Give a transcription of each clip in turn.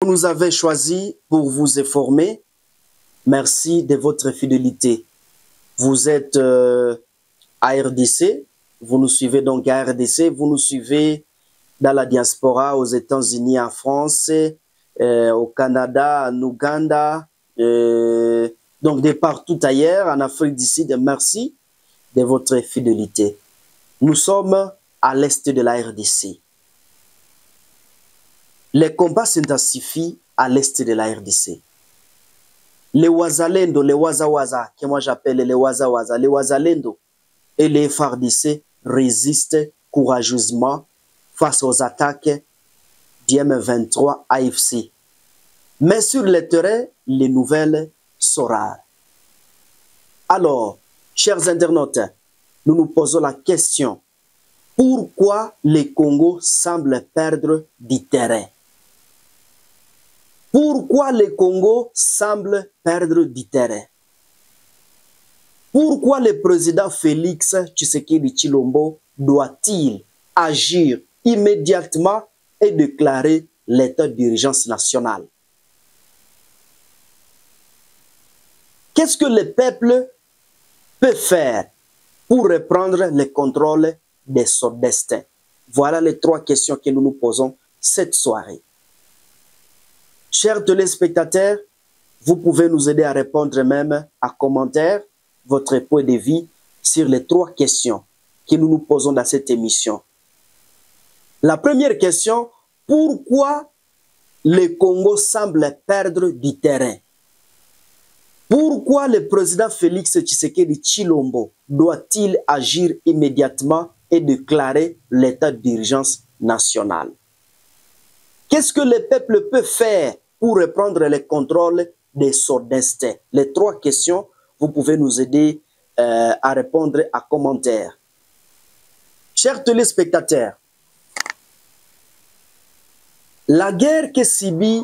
Vous nous avez choisi pour vous informer. Merci de votre fidélité. Vous êtes à RDC, vous nous suivez donc à RDC, vous nous suivez dans la diaspora, aux États-Unis, en France, au Canada, en Ouganda, donc de partout ailleurs, en Afrique du Sud. Merci de votre fidélité. Nous sommes à l'est de la RDC. Les combats s'intensifient à l'est de la RDC. Les Wazalendo, les Wazawaza, que moi j'appelle les Wazawaza, les Wazalendo et les FARDC résistent courageusement face aux attaques du M23 AFC. Mais sur le terrain, les nouvelles sont rares. Alors, chers internautes, nous nous posons la question, pourquoi le Congo semble perdre du terrain? Pourquoi le Congo semble perdre du terrain? Pourquoi le président Félix Tshisekedi Tshilombo doit-il agir immédiatement et déclarer l'état d'urgence nationale? Qu'est-ce que le peuple peut faire pour reprendre le contrôle de son destin? Voilà les trois questions que nous nous posons cette soirée. Chers téléspectateurs, vous pouvez nous aider à répondre même à commentaire votre point de vue sur les trois questions que nous nous posons dans cette émission. La première question, pourquoi le Congo semble perdre du terrain? Pourquoi le président Félix Tshisekedi Tshilombo doit-il agir immédiatement et déclarer l'état d'urgence nationale? Qu'est-ce que le peuple peut faire pour reprendre le contrôle de son destin? Les trois questions, vous pouvez nous aider à répondre à commentaire. Chers téléspectateurs, la guerre que subit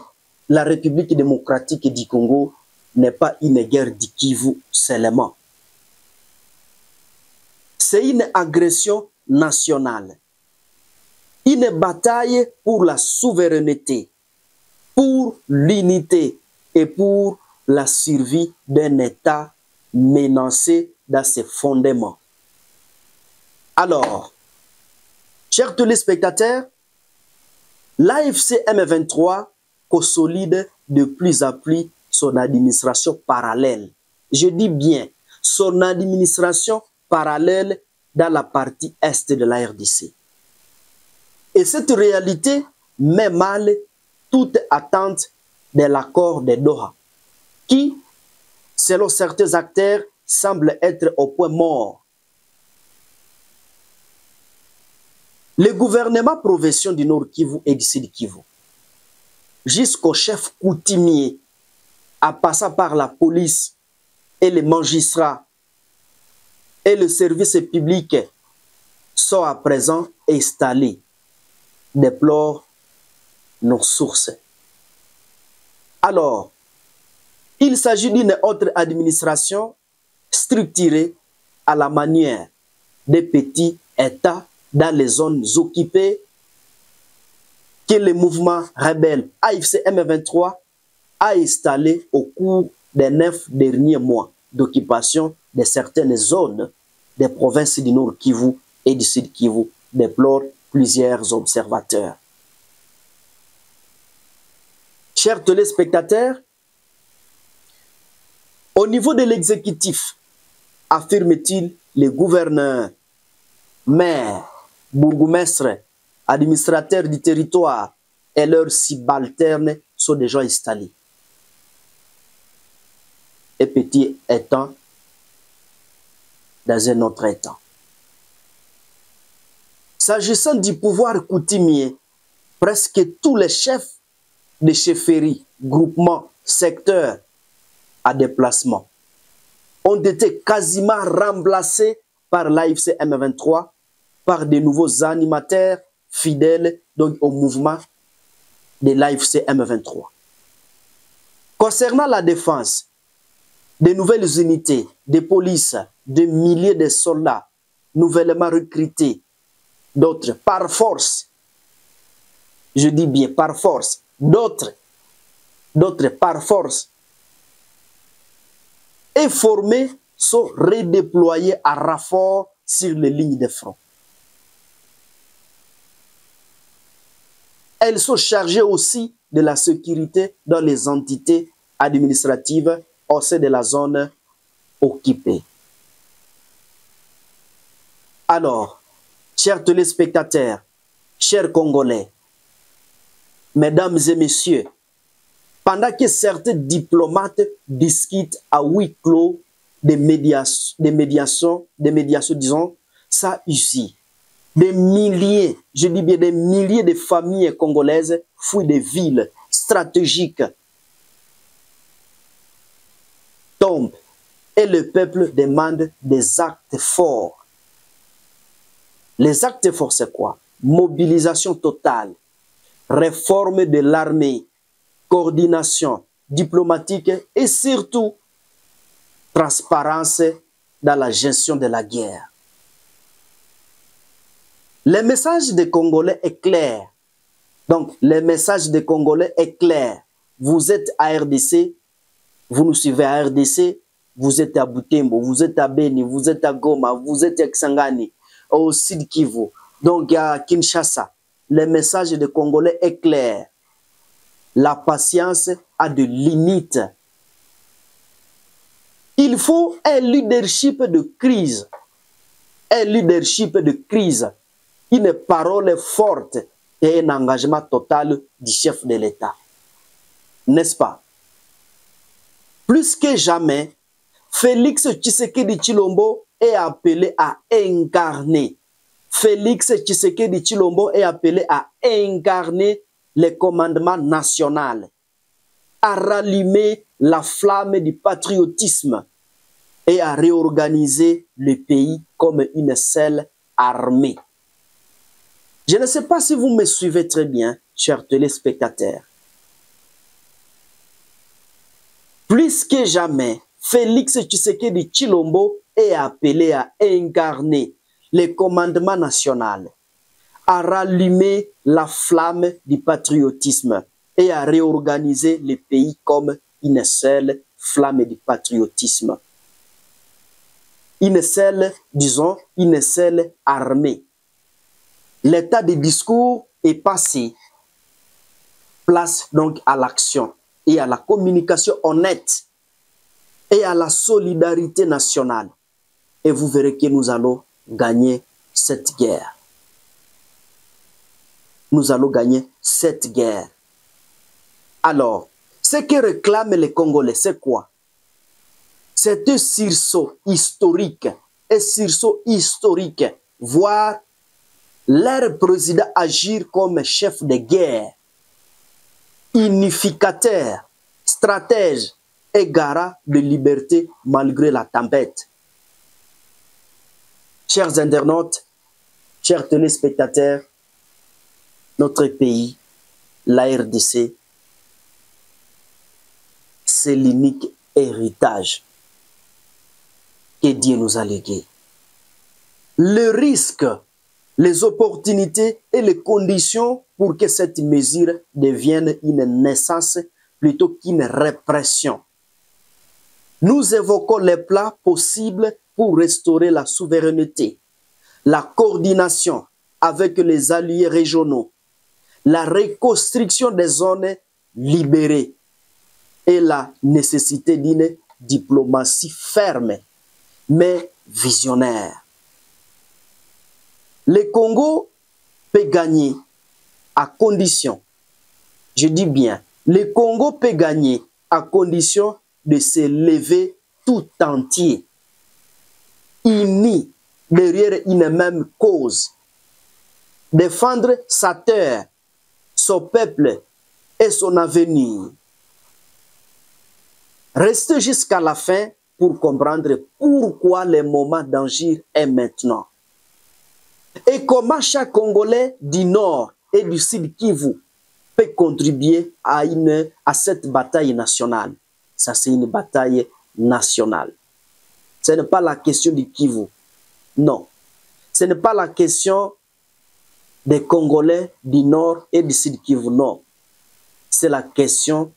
la République démocratique du Congo n'est pas une guerre du Kivu seulement. C'est une agression nationale. Une bataille pour la souveraineté, pour l'unité et pour la survie d'un État menacé dans ses fondements. Alors, chers téléspectateurs, l'AFC M23 consolide de plus en plus son administration parallèle. Je dis bien, son administration parallèle dans la partie est de la RDC. Et cette réalité met mal toute attente de l'accord de Doha, qui, selon certains acteurs, semble être au point mort. Le gouvernement provincial du Nord Kivu et du Sud Kivu, jusqu'au chef coutumier, en passant par la police et les magistrats et le service public, sont à présent installés, déplore nos sources. Alors, il s'agit d'une autre administration structurée à la manière des petits États dans les zones occupées que le mouvement rebelle AFC M23 a installé au cours des 9 derniers mois d'occupation de certaines zones des provinces du Nord Kivu et du Sud Kivu, déplorent plusieurs observateurs. Chers téléspectateurs, au niveau de l'exécutif, affirme-t-il, les gouverneurs, maires, bourgmestres, administrateurs du territoire et leurs subalternes sont déjà installés. Et petit étant dans un autre état. S'agissant du pouvoir coutumier, presque tous les chefs de chefferie, groupements, secteurs à déplacement ont été quasiment remplacés par l'AFC M23, par de nouveaux animateurs fidèles donc, au mouvement de l'AFC M23. Concernant la défense, de nouvelles unités de police, de milliers de soldats nouvellement recrutés, d'autres par force, je dis bien par force, d'autres d'autres par force, et formées sont redéployées à renfort sur les lignes de front. Elles sont chargées aussi de la sécurité dans les entités administratives au sein de la zone occupée. Alors, chers téléspectateurs, chers Congolais, mesdames et messieurs, pendant que certains diplomates discutent à huis clos des médiations, disons, ça ici. Des milliers, je dis bien des milliers de familles congolaises fuient des villes stratégiques, tombent, et le peuple demande des actes forts. Les actes forts, c'est quoi? Mobilisation totale, réforme de l'armée, coordination diplomatique et surtout transparence dans la gestion de la guerre. Le message des Congolais est clair. Donc, le message des Congolais est clair. Vous êtes à RDC, vous nous suivez à RDC, vous êtes à Butembo, vous êtes à Beni, vous êtes à Goma, vous êtes à Kisangani, au Sud Kivu, donc à Kinshasa. Le message des Congolais est clair. La patience a des limites. Il faut un leadership de crise. Un leadership de crise. Une parole forte et un engagement total du chef de l'État. N'est-ce pas? Plus que jamais, Félix Tshisekedi Tshilombo est appelé à incarner. Félix Tshisekedi Tshilombo est appelé à incarner le commandement national, à rallumer la flamme du patriotisme et à réorganiser le pays comme une seule armée. Je ne sais pas si vous me suivez très bien, chers téléspectateurs. Plus que jamais, Félix Tshisekedi Tshilombo est appelé à incarner le commandement national, à rallumer la flamme du patriotisme et à réorganiser le pays comme une seule flamme du patriotisme. Une seule, disons, une seule armée. L'état de discours est passé. Place donc à l'action et à la communication honnête et à la solidarité nationale. Et vous verrez que nous allons gagner cette guerre. Nous allons gagner cette guerre. Alors, ce que réclament les Congolais, c'est quoi? C'est un sursaut historique, voir leur président agir comme chef de guerre, unificateur, stratège et garant de liberté malgré la tempête. Chers internautes, chers téléspectateurs, notre pays, la RDC, c'est l'unique héritage que Dieu nous a légué. Le risque, les opportunités et les conditions pour que cette mesure devienne une naissance plutôt qu'une répression. Nous évoquons les plans possibles pour restaurer la souveraineté, la coordination avec les alliés régionaux, la reconstruction des zones libérées et la nécessité d'une diplomatie ferme mais visionnaire. Le Congo peut gagner à condition, je dis bien, le Congo peut gagner à condition de se lever tout entier, unis derrière une même cause, défendre sa terre, son peuple et son avenir. Restez jusqu'à la fin pour comprendre pourquoi le moment d'agir est maintenant. Et comment chaque Congolais du Nord et du Sud Kivu peut contribuer à cette bataille nationale. Ça, c'est une bataille nationale. Ce n'est pas la question du Kivu. Non. Ce n'est pas la question des Congolais du Nord et du Sud Kivu. Non. C'est la question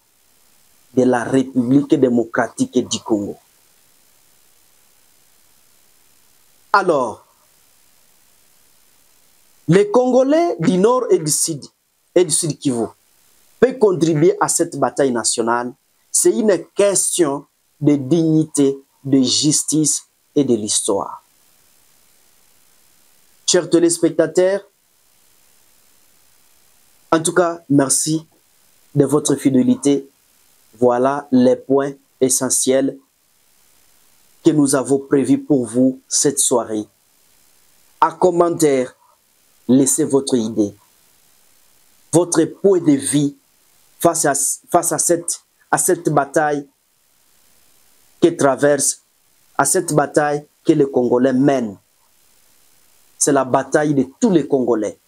de la République démocratique du Congo. Alors, les Congolais du Nord et du Sud Kivu peuvent contribuer à cette bataille nationale. C'est une question de dignité, de justice et de l'histoire. Chers téléspectateurs, en tout cas, merci de votre fidélité. Voilà les points essentiels que nous avons prévus pour vous cette soirée. En commentaire, laissez votre idée, votre point de vue face à cette bataille que traverse, à cette bataille que les Congolais mènent. C'est la bataille de tous les Congolais.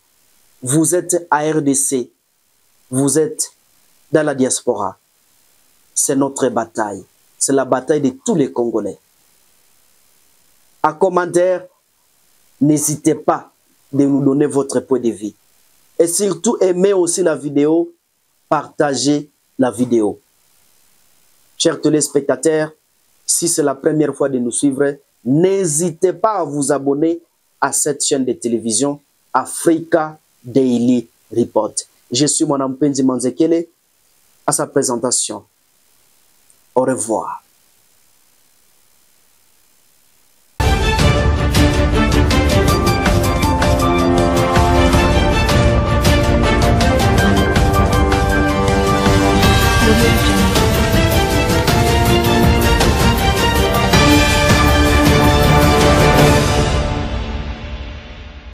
Vous êtes à RDC, vous êtes dans la diaspora. C'est notre bataille. C'est la bataille de tous les Congolais. En commentaire, n'hésitez pas de nous donner votre point de vue. Et surtout, aimez aussi la vidéo, partagez la vidéo. Chers téléspectateurs, si c'est la première fois de nous suivre, n'hésitez pas à vous abonner à cette chaîne de télévision Africa Daily Report. Je suis Mwana Mpenzi Manzekele à sa présentation. Au revoir.